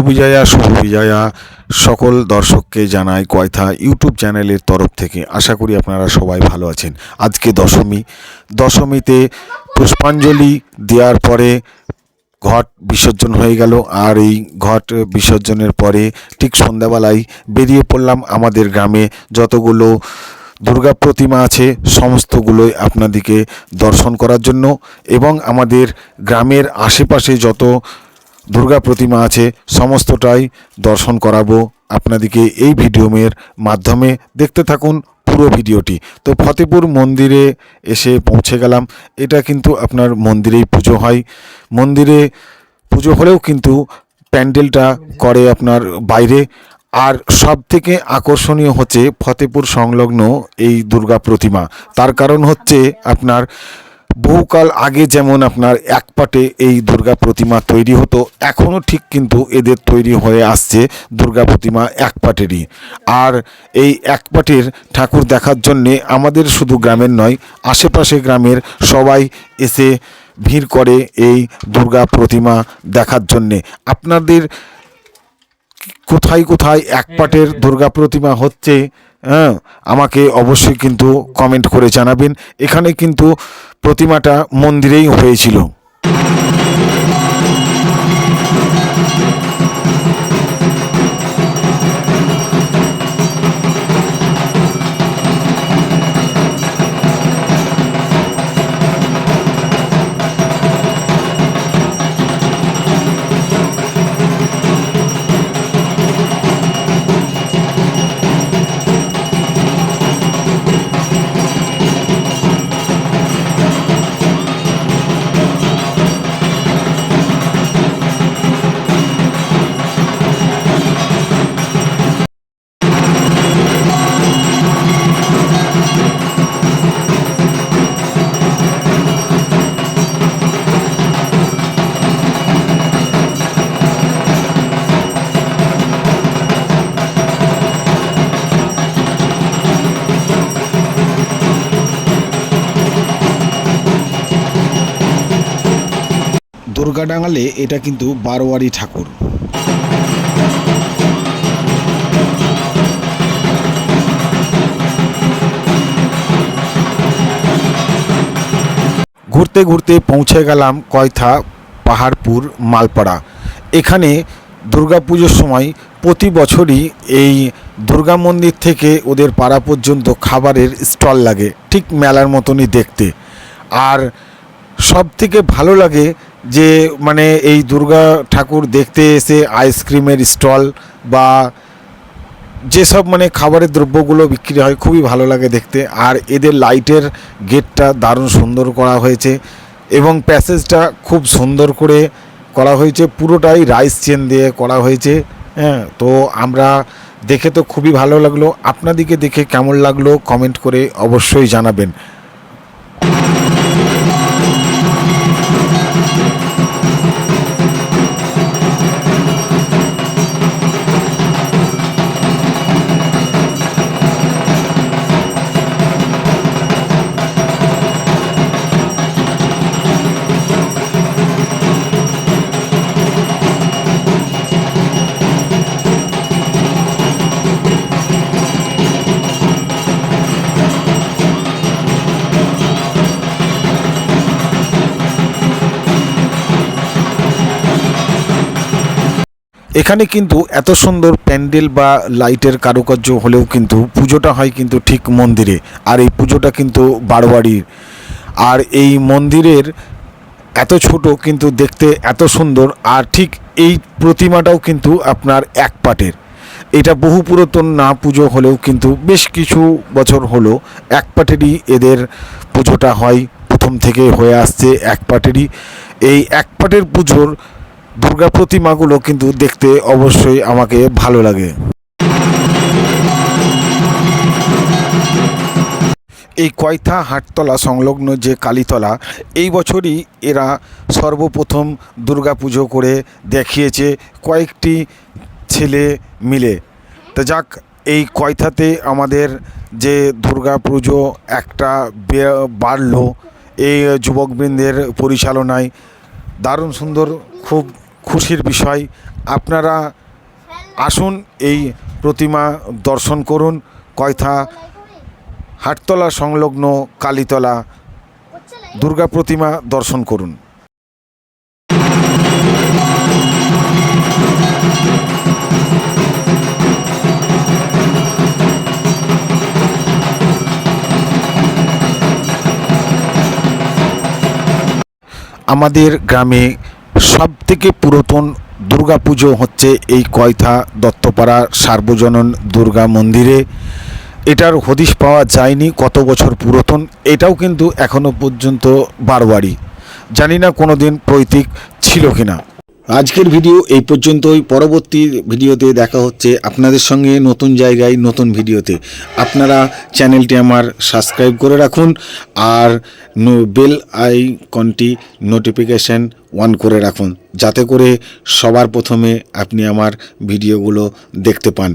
বিজয়া শুভ বিজয়া সকল দর্শককে জানাই কয়থা ইউটিউব চ্যানেলের তরফ থেকে। আশা করি আপনারা সবাই ভালো আছেন। আজকে দশমীতে পুষ্পাঞ্জলি দেওয়ার পরে ঘট বিসর্জন হয়ে গেল। আর এই ঘট বিসর্জনের পরে ঠিক সন্ধ্যাবেলায় বেরিয়ে পড়লাম আমাদের গ্রামে যতগুলো দুর্গা প্রতিমা আছে সমস্তগুলোই আপনাদেরকে দর্শন করার জন্য, এবং আমাদের গ্রামের আশেপাশে যত দুর্গা প্রতিমা আছে সমস্তটাই দর্শন করাবো আপনাদেরকে এই ভিডিওর মাধ্যমে। দেখতে থাকুন পুরো ভিডিওটি। তো ফতেপুর মন্দিরে এসে পৌঁছে গেলাম। এটা কিন্তু আপনার মন্দিরেই পুজো হয়। মন্দিরে পুজো হলেও কিন্তু প্যান্ডেলটা করে আপনার বাইরে। আর সব থেকে আকর্ষণীয় হচ্ছে ফতেপুর সংলগ্ন এই দুর্গা প্রতিমা। তার কারণ হচ্ছে আপনার বহুকাল আগে যেমন আপনার এক পাটে এই দুর্গা প্রতিমা তৈরি হতো, এখনও ঠিক কিন্তু এদের তৈরি হয়ে আসছে দুর্গা প্রতিমা এক পাটেরই। আর এই এক পাটের ঠাকুর দেখার জন্যে আমাদের শুধু গ্রামের নয়, আশেপাশে গ্রামের সবাই এসে ভিড় করে এই দুর্গা প্রতিমা দেখার জন্যে। আপনাদের কোথায় কোথায় এক পাটের দুর্গা প্রতিমা হচ্ছে আমাকে অবশ্যই কিন্তু কমেন্ট করে জানাবেন। এখানে কিন্তু প্রতিমাটা মন্দিরেই হয়েছিল। দুর্গাডাঙ্গালে এটা কিন্তু বারোয়ারি ঠাকুর। ঘুরতে ঘুরতে পৌঁছে গেলাম কয়থা পাহাড়পুর মালপাড়া। এখানে দুর্গাপুজোর সময় প্রতি বছরই এই দুর্গা মন্দির থেকে ওদের পাড়া পর্যন্ত খাবারের স্টল লাগে, ঠিক মেলার মতনই দেখতে। আর সব থেকে ভালো লাগে যে মানে এই দুর্গা ঠাকুর দেখতে এসে আইসক্রিমের স্টল বা যেসব মানে খাবারের দ্রব্যগুলো বিক্রি হয় খুবই ভালো লাগে দেখতে। আর এদের লাইটের গেটটা দারুণ সুন্দর করা হয়েছে এবং প্যাসেজটা খুব সুন্দর করে করা হয়েছে, পুরোটাই রাইস চেন দিয়ে করা হয়েছে। তো আমরা দেখে তো খুবই ভালো লাগলো। আপনাদেরকে দেখে কেমন লাগলো কমেন্ট করে অবশ্যই জানাবেন। এখানে কিন্তু এত সুন্দর প্যান্ডেল বা লাইটের কারুকার্য হলেও কিন্তু পুজোটা হয় কিন্তু ঠিক মন্দিরে। আর এই পুজোটা কিন্তু বারোয়ারির। আর এই মন্দিরের এত ছোট কিন্তু দেখতে এত সুন্দর। আর ঠিক এই প্রতিমাটাও কিন্তু আপনার এক পাটের। এটা বহু পুরাতন না পুজো হলেও কিন্তু বেশ কিছু বছর হলো এক পাটেরই এদের পুজোটা হয়, প্রথম থেকে হয়ে আসছে এক পাটেরই। এই এক পাটের পুজোর দুর্গা প্রতিমাগুলো কিন্তু দেখতে অবশ্যই আমাকে ভালো লাগে। এই কয়থা হাটতলা সংলগ্ন যে কালীতলা, এই বছরই এরা সর্বপ্রথম দুর্গা পুজো করে দেখিয়েছে কয়েকটি ছেলে মিলে। তা যাক, এই কয়থাতে আমাদের যে দুর্গা পুজো একটা বাড়লো এই যুবকবৃন্দের পরিচালনায়, দারুণ সুন্দর, খুব খুশির বিষয়। আপনারা আসুন, এই প্রতিমা দর্শন করুন। কয়থা হাটতলা সংলগ্ন কালীতলা দুর্গা প্রতিমা দর্শন করুন। আমাদের গ্রামে সবথেকে পুরাতন দুর্গাপুজো হচ্ছে এই কয়থা দত্তপাড়া সার্বজনীন দুর্গা মন্দিরে। এটার হদিশ পাওয়া যায়নি কত বছর পুরাতন, এটাও কিন্তু এখনো পর্যন্ত বারবারই, জানি না কোনো দিন পৈতৃক ছিল কিনা। আজকের ভিডিও এই পর্যন্তই। পরবর্তী ভিডিওতে দেখা হচ্ছে আপনাদের সঙ্গে নতুন জায়গায় নতুন ভিডিওতে। আপনারা চ্যানেলটি আমার সাবস্ক্রাইব করে রাখুন আর বেল আইকনটি নোটিফিকেশন অন করে রাখুন, যাতে করে সবার প্রথমে আপনি আমার ভিডিওগুলো দেখতে পান।